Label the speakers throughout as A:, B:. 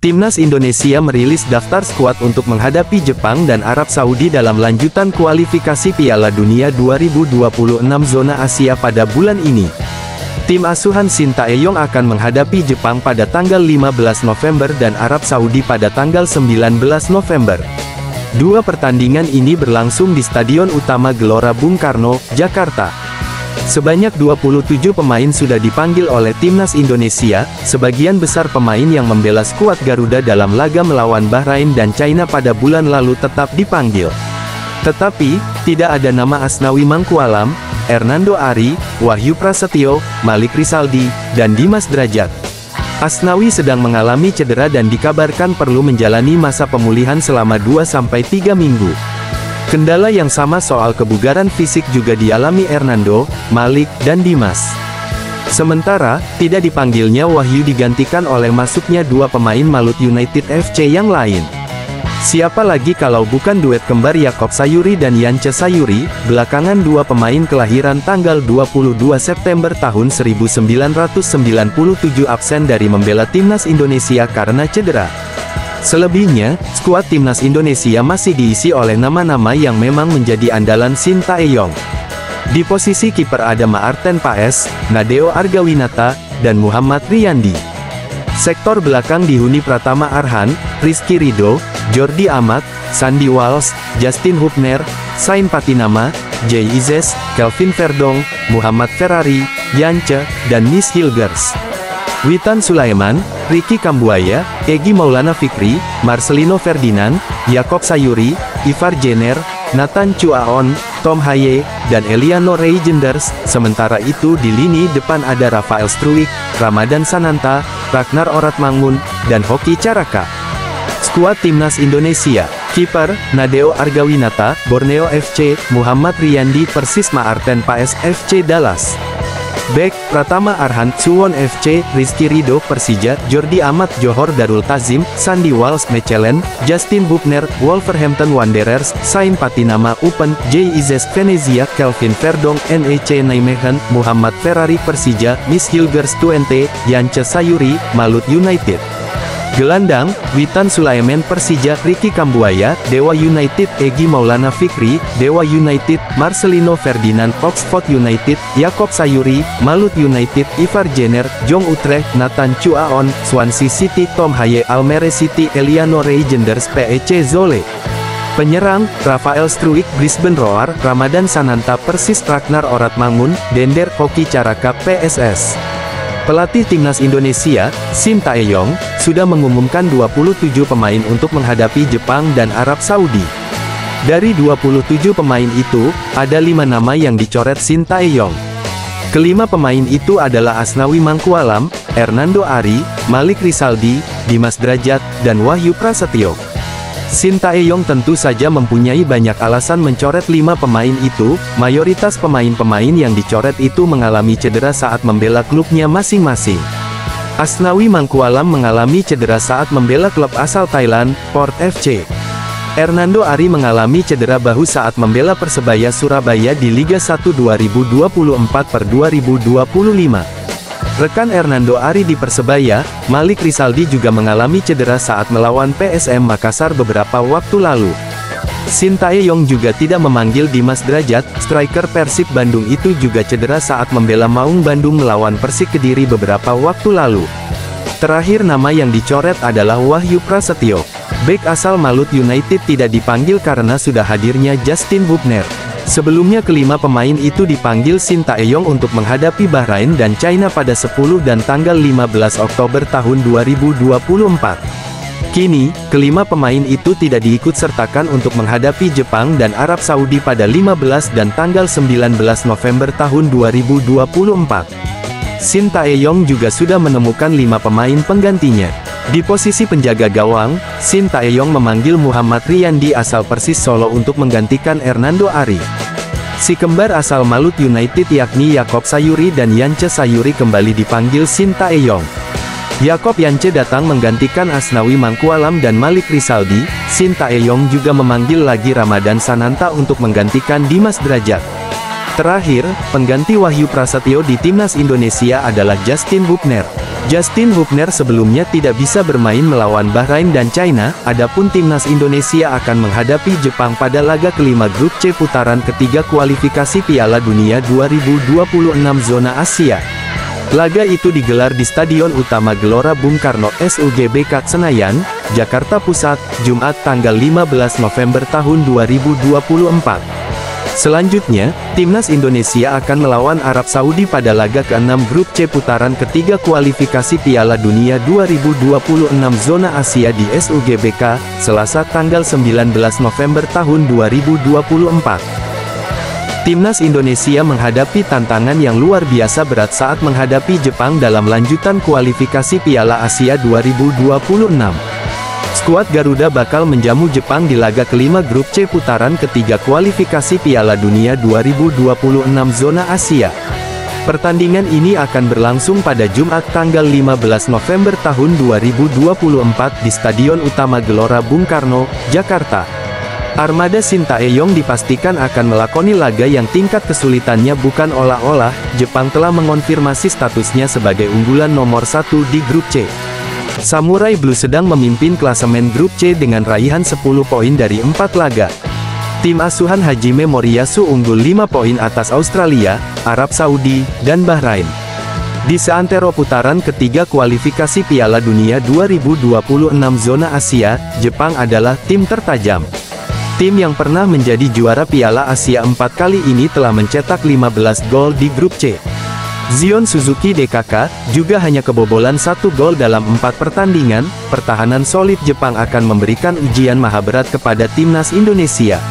A: Timnas Indonesia merilis daftar skuad untuk menghadapi Jepang dan Arab Saudi dalam lanjutan kualifikasi Piala Dunia 2026 zona Asia pada bulan ini. Tim asuhan Shin Tae-yong akan menghadapi Jepang pada tanggal 15 November dan Arab Saudi pada tanggal 19 November. Dua pertandingan ini berlangsung di Stadion Utama Gelora Bung Karno, Jakarta. Sebanyak 27 pemain sudah dipanggil oleh Timnas Indonesia, sebagian besar pemain yang membela skuad Garuda dalam laga melawan Bahrain dan China pada bulan lalu tetap dipanggil. Tetapi, tidak ada nama Asnawi Mangkualam, Hernando Ari, Wahyu Prasetyo, Malik Rizaldi, dan Dimas Drajat. Asnawi sedang mengalami cedera dan dikabarkan perlu menjalani masa pemulihan selama 2-3 minggu. Kendala yang sama soal kebugaran fisik juga dialami Hernando, Malik, dan Dimas. Sementara, tidak dipanggilnya Wahyu digantikan oleh masuknya dua pemain Malut United FC yang lain. Siapa lagi kalau bukan duet kembar Yakob Sayuri dan Yance Sayuri, belakangan dua pemain kelahiran tanggal 22 September tahun 1997 absen dari membela Timnas Indonesia karena cedera. Selebihnya, skuad Timnas Indonesia masih diisi oleh nama-nama yang memang menjadi andalan Shin Tae-yong. Di posisi kiper ada Maarten Paes, Nadeo Argawinata, dan Muhammad Riyandi. Sektor belakang dihuni Pratama Arhan, Rizky Ridho, Jordi Amat, Sandy Walsh, Justin Hubner, Sain Patinama, Jay Izes, Kelvin Verdong, Muhammad Ferrari, Yance, dan Nis Hilgers. Witan Sulaiman, Ricky Kambuaya, Egy Maulana Fikri, Marcelino Ferdinand, Yakob Sayuri, Ivar Jenner, Nathan Chuaon, Tom Haye, dan Eliano Reijenders. Sementara itu di lini depan ada Rafael Struijk, Ramadan Sananta, Ragnar Oratmangun, dan Hoki Caraka. Skuad Timnas Indonesia, kiper, Nadeo Argawinata, Borneo FC, Muhammad Riyandi Persis Maarten Paes FC Dallas. Bek, Pratama Arhan, Suwon FC, Rizky Ridho Persija, Jordi Amat Johor Darul Tazim, Sandy Walsh Mechelen, Justin Hubner, Wolverhampton Wanderers, Sain Patinama Upen, Jay Izes Venezia, Kelvin Verdong, NEC Nijmegen, Muhammad Ferrari Persija, Nis Hilgers Twente, Yance Sayuri, Malut United. Gelandang, Witan Sulaiman Persija, Ricky Kambuaya, Dewa United, Egy Maulana Fikri, Dewa United, Marcelino Ferdinand, Oxford United, Yakob Sayuri, Malut United, Ivar Jenner, Jong Utrecht, Nathan Chuaon, Swansea City, Tom Haye Almere City, Eliano Reijenders PEC Zwolle. Penyerang, Rafael Struijk Brisbane Roar, Ramadan Sananta Persis Ragnar Oratmangun, Dender Hoki Caraka PSS. Pelatih Timnas Indonesia, Shin Tae-yong, sudah mengumumkan 27 pemain untuk menghadapi Jepang dan Arab Saudi. Dari 27 pemain itu, ada 5 nama yang dicoret Shin Tae-yong. Kelima pemain itu adalah Asnawi Mangkualam, Hernando Ari, Malik Rizaldi, Dimas Drajat, dan Wahyu Prasetyo. Shin Tae-yong tentu saja mempunyai banyak alasan mencoret 5 pemain itu. Mayoritas pemain-pemain yang dicoret itu mengalami cedera saat membela klubnya masing-masing. Asnawi Mangkualam mengalami cedera saat membela klub asal Thailand, Port FC. Hernando Ari mengalami cedera bahu saat membela Persebaya Surabaya di Liga 1 2024/2025. Rekan Hernando Ari di Persebaya, Malik Rizaldi juga mengalami cedera saat melawan PSM Makassar beberapa waktu lalu. Shin Tae-yong juga tidak memanggil Dimas Drajat, striker Persib Bandung itu juga cedera saat membela Maung Bandung melawan Persik Kediri beberapa waktu lalu. Terakhir nama yang dicoret adalah Wahyu Prasetyo. Bek asal Malut United tidak dipanggil karena sudah hadirnya Justin Hubner. Sebelumnya kelima pemain itu dipanggil Shin Tae-yong untuk menghadapi Bahrain dan China pada 10 dan tanggal 15 Oktober tahun 2024. Kini, kelima pemain itu tidak diikutsertakan untuk menghadapi Jepang dan Arab Saudi pada 15 dan tanggal 19 November tahun 2024. Shin Tae-yong juga sudah menemukan 5 pemain penggantinya. Di posisi penjaga gawang, Shin Tae-yong memanggil Muhammad Riyandi asal Persis Solo untuk menggantikan Hernando Ari. Si kembar asal Malut United yakni Yakob Sayuri dan Yance Sayuri kembali dipanggil Shin Tae-yong. Yakob Yance datang menggantikan Asnawi Mangkualam dan Malik Rizaldi. Shin Tae-yong juga memanggil lagi Ramadan Sananta untuk menggantikan Dimas Drajat. Terakhir, pengganti Wahyu Prasetyo di Timnas Indonesia adalah Justin Hubner. Justin Hubner sebelumnya tidak bisa bermain melawan Bahrain dan China, adapun timnas Indonesia akan menghadapi Jepang pada laga kelima grup C putaran ketiga kualifikasi Piala Dunia 2026 zona Asia. Laga itu digelar di Stadion Utama Gelora Bung Karno SUGBK Senayan, Jakarta Pusat, Jumat tanggal 15 November tahun 2024. Selanjutnya, timnas Indonesia akan melawan Arab Saudi pada laga ke-6 grup C putaran ketiga kualifikasi Piala Dunia 2026 zona Asia di SUGBK, Selasa tanggal 19 November tahun 2024. Timnas Indonesia menghadapi tantangan yang luar biasa berat saat menghadapi Jepang dalam lanjutan kualifikasi Piala Asia 2026. Skuad Garuda bakal menjamu Jepang di laga kelima grup C putaran ketiga kualifikasi Piala Dunia 2026 zona Asia. Pertandingan ini akan berlangsung pada Jumat tanggal 15 November tahun 2024 di Stadion Utama Gelora Bung Karno, Jakarta. Armada Sintayong dipastikan akan melakoni laga yang tingkat kesulitannya bukan olah-olah. Jepang telah mengonfirmasi statusnya sebagai unggulan nomor 1 di grup C. Samurai Blue sedang memimpin klasemen grup C dengan raihan 10 poin dari 4 laga. Tim asuhan Hajime Moriyasu unggul 5 poin atas Australia, Arab Saudi, dan Bahrain. Di seantero putaran ketiga kualifikasi Piala Dunia 2026 zona Asia, Jepang adalah tim tertajam. Tim yang pernah menjadi juara Piala Asia 4 kali ini telah mencetak 15 gol di grup C. Zion Suzuki DKK, juga hanya kebobolan 1 gol dalam 4 pertandingan. Pertahanan solid Jepang akan memberikan ujian maha berat kepada timnas Indonesia.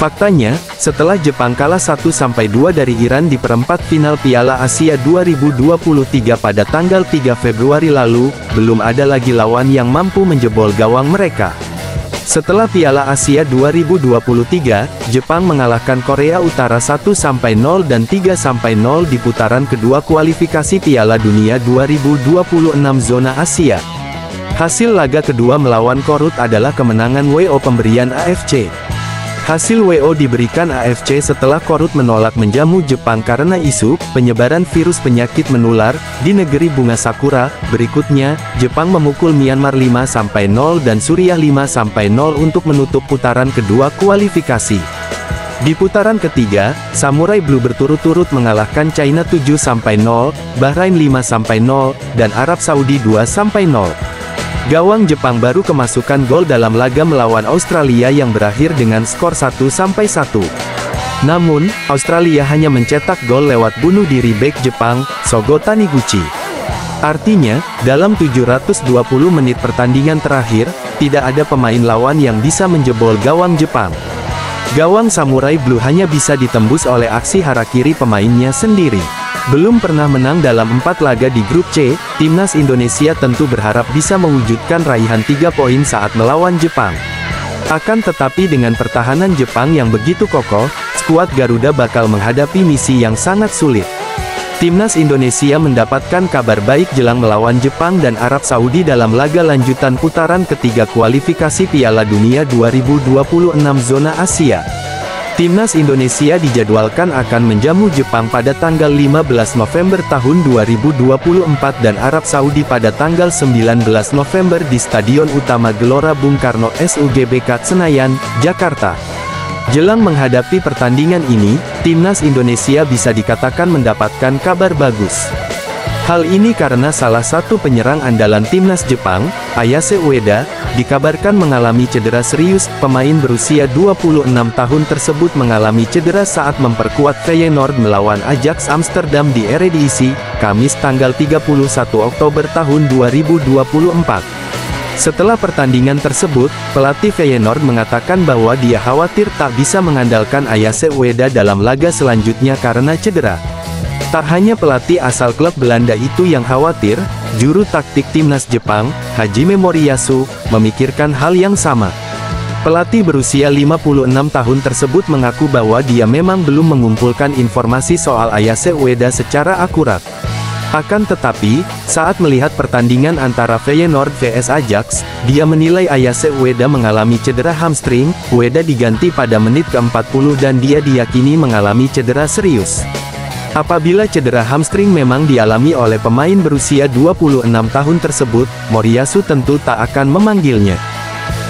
A: Faktanya, setelah Jepang kalah 1-2 dari Iran di perempat final Piala Asia 2023 pada tanggal 3 Februari lalu, belum ada lagi lawan yang mampu menjebol gawang mereka. Setelah Piala Asia 2023, Jepang mengalahkan Korea Utara 1-0 dan 3-0 di putaran kedua kualifikasi Piala Dunia 2026 zona Asia. Hasil laga kedua melawan Korut adalah kemenangan WO pemberian AFC. Hasil WO diberikan AFC setelah Korut menolak menjamu Jepang karena isu penyebaran virus penyakit menular di negeri bunga sakura. Berikutnya, Jepang memukul Myanmar 5-0 dan Suriah 5-0 untuk menutup putaran kedua kualifikasi. Di putaran ketiga, Samurai Blue berturut-turut mengalahkan China 7-0, Bahrain 5-0, dan Arab Saudi 2-0. Gawang Jepang baru kemasukan gol dalam laga melawan Australia yang berakhir dengan skor 1-1. Namun, Australia hanya mencetak gol lewat bunuh diri bek Jepang, Shogo Taniguchi. Artinya, dalam 720 menit pertandingan terakhir, tidak ada pemain lawan yang bisa menjebol gawang Jepang. Gawang Samurai Blue hanya bisa ditembus oleh aksi harakiri pemainnya sendiri. Belum pernah menang dalam 4 laga di grup C, timnas Indonesia tentu berharap bisa mewujudkan raihan 3 poin saat melawan Jepang. Akan tetapi dengan pertahanan Jepang yang begitu kokoh, skuad Garuda bakal menghadapi misi yang sangat sulit. Timnas Indonesia mendapatkan kabar baik jelang melawan Jepang dan Arab Saudi dalam laga lanjutan putaran ketiga kualifikasi Piala Dunia 2026 zona Asia. Timnas Indonesia dijadwalkan akan menjamu Jepang pada tanggal 15 November tahun 2024 dan Arab Saudi pada tanggal 19 November di Stadion Utama Gelora Bung Karno SUGBK Senayan, Jakarta. Jelang menghadapi pertandingan ini, timnas Indonesia bisa dikatakan mendapatkan kabar bagus. Hal ini karena salah satu penyerang andalan timnas Jepang, Ayase Ueda, dikabarkan mengalami cedera serius. Pemain berusia 26 tahun tersebut mengalami cedera saat memperkuat Feyenoord melawan Ajax Amsterdam di Eredivisie, Kamis tanggal 31 Oktober tahun 2024. Setelah pertandingan tersebut, pelatih Feyenoord mengatakan bahwa dia khawatir tak bisa mengandalkan Ayase Ueda dalam laga selanjutnya karena cedera. Tak hanya pelatih asal klub Belanda itu yang khawatir, juru taktik timnas Jepang, Hajime Moriyasu, memikirkan hal yang sama. Pelatih berusia 56 tahun tersebut mengaku bahwa dia memang belum mengumpulkan informasi soal Ayase Ueda secara akurat. Akan tetapi, saat melihat pertandingan antara Feyenoord vs Ajax, dia menilai Ayase Ueda mengalami cedera hamstring. Ueda diganti pada menit ke-40 dan dia diyakini mengalami cedera serius. Apabila cedera hamstring memang dialami oleh pemain berusia 26 tahun tersebut, Moriyasu tentu tak akan memanggilnya.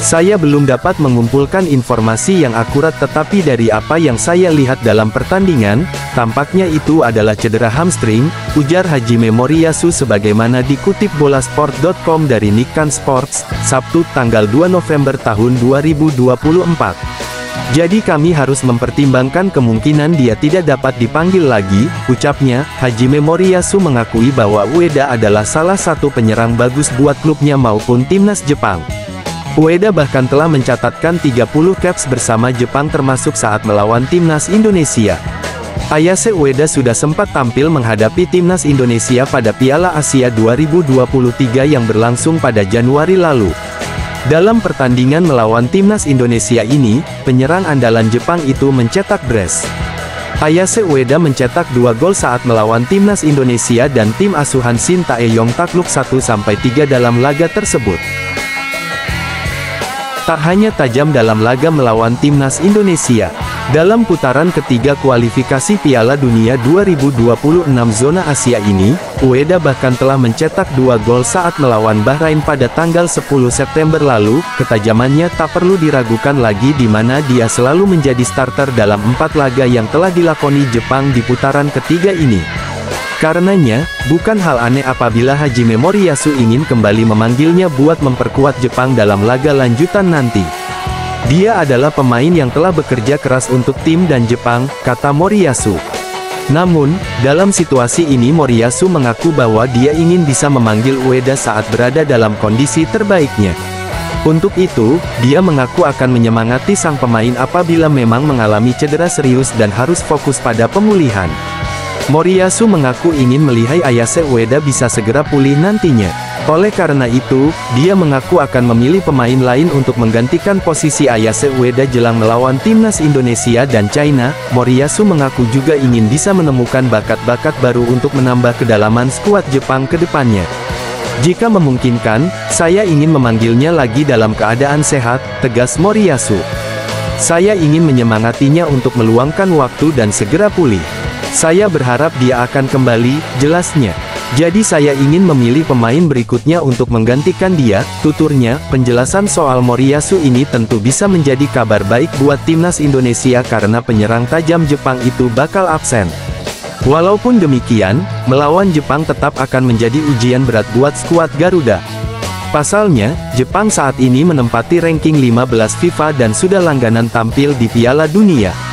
A: Saya belum dapat mengumpulkan informasi yang akurat, tetapi dari apa yang saya lihat dalam pertandingan, tampaknya itu adalah cedera hamstring, ujar Hajime Moriyasu sebagaimana dikutip bolasport.com dari Nikkan Sports, Sabtu tanggal 2 November tahun 2024. Jadi kami harus mempertimbangkan kemungkinan dia tidak dapat dipanggil lagi, ucapnya. Hajime Moriyasu mengakui bahwa Ueda adalah salah satu penyerang bagus buat klubnya maupun timnas Jepang. Ueda bahkan telah mencatatkan 30 caps bersama Jepang termasuk saat melawan timnas Indonesia. Ayase Ueda sudah sempat tampil menghadapi timnas Indonesia pada Piala Asia 2023 yang berlangsung pada Januari lalu. Dalam pertandingan melawan timnas Indonesia ini, penyerang andalan Jepang itu mencetak brace. Ayase Ueda mencetak 2 gol saat melawan timnas Indonesia dan tim asuhan Shin Tae-yong takluk 1-3 dalam laga tersebut. Tak hanya tajam dalam laga melawan timnas Indonesia, dalam putaran ketiga kualifikasi Piala Dunia 2026 zona Asia ini, Ueda bahkan telah mencetak 2 gol saat melawan Bahrain pada tanggal 10 September lalu. Ketajamannya tak perlu diragukan lagi di mana dia selalu menjadi starter dalam 4 laga yang telah dilakoni Jepang di putaran ketiga ini. Karenanya, bukan hal aneh apabila Hajime Moriyasu ingin kembali memanggilnya buat memperkuat Jepang dalam laga lanjutan nanti. Dia adalah pemain yang telah bekerja keras untuk tim dan Jepang, kata Moriyasu. Namun, dalam situasi ini Moriyasu mengaku bahwa dia ingin bisa memanggil Ueda saat berada dalam kondisi terbaiknya. Untuk itu, dia mengaku akan menyemangati sang pemain apabila memang mengalami cedera serius dan harus fokus pada pemulihan. Moriyasu mengaku ingin melihat Ayase Ueda bisa segera pulih nantinya. Oleh karena itu, dia mengaku akan memilih pemain lain untuk menggantikan posisi Ayase Ueda jelang melawan timnas Indonesia dan China. Moriyasu mengaku juga ingin bisa menemukan bakat-bakat baru untuk menambah kedalaman skuad Jepang ke depannya. Jika memungkinkan, saya ingin memanggilnya lagi dalam keadaan sehat, tegas Moriyasu. Saya ingin menyemangatinya untuk meluangkan waktu dan segera pulih. Saya berharap dia akan kembali, jelasnya. Jadi saya ingin memilih pemain berikutnya untuk menggantikan dia, tuturnya. Penjelasan soal Moriyasu ini tentu bisa menjadi kabar baik buat timnas Indonesia karena penyerang tajam Jepang itu bakal absen. Walaupun demikian, melawan Jepang tetap akan menjadi ujian berat buat skuad Garuda. Pasalnya, Jepang saat ini menempati ranking 15 FIFA dan sudah langganan tampil di Piala Dunia.